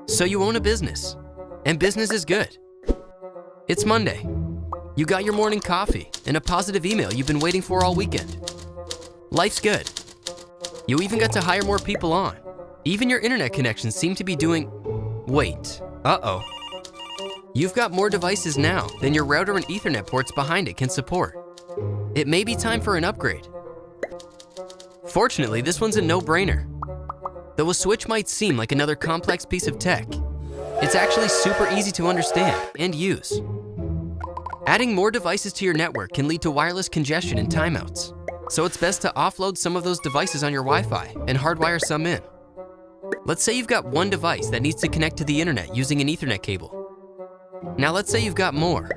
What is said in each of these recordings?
So you own a business, and business is good. It's Monday. You got your morning coffee and a positive email you've been waiting for all weekend. Life's good. You even got to hire more people on. Even your internet connections seem to be doing... Wait, uh-oh. You've got more devices now than your router and Ethernet ports behind it can support. It may be time for an upgrade. Fortunately, this one's a no-brainer. Though a switch might seem like another complex piece of tech, it's actually super easy to understand and use. Adding more devices to your network can lead to wireless congestion and timeouts, so it's best to offload some of those devices on your Wi-Fi and hardwire some in. Let's say you've got one device that needs to connect to the internet using an Ethernet cable. Now let's say you've got more.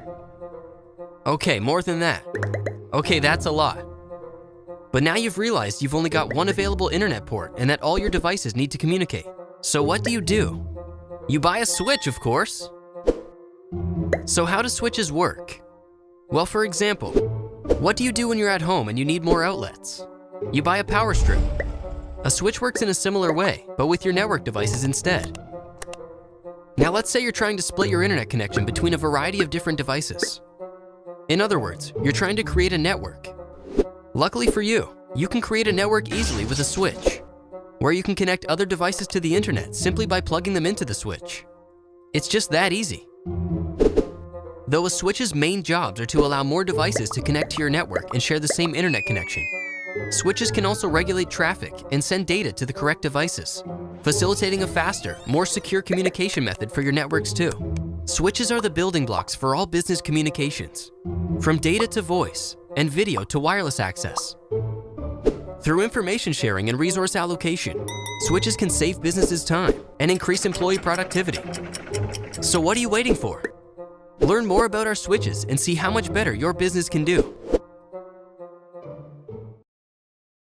Okay, more than that. Okay, that's a lot. But now you've realized you've only got one available internet port and that all your devices need to communicate. So what do? You buy a switch, of course. So how do switches work? Well, for example, what do you do when you're at home and you need more outlets? You buy a power strip. A switch works in a similar way, but with your network devices instead. Now let's say you're trying to split your internet connection between a variety of different devices. In other words, you're trying to create a network. Luckily for you, you can create a network easily with a switch, where you can connect other devices to the internet simply by plugging them into the switch. It's just that easy. Though a switch's main jobs are to allow more devices to connect to your network and share the same internet connection, switches can also regulate traffic and send data to the correct devices, facilitating a faster, more secure communication method for your networks too. Switches are the building blocks for all business communications, from data to voice and video to wireless access. Through information sharing and resource allocation, switches can save businesses time and increase employee productivity. So what are you waiting for? Learn more about our switches and see how much better your business can do.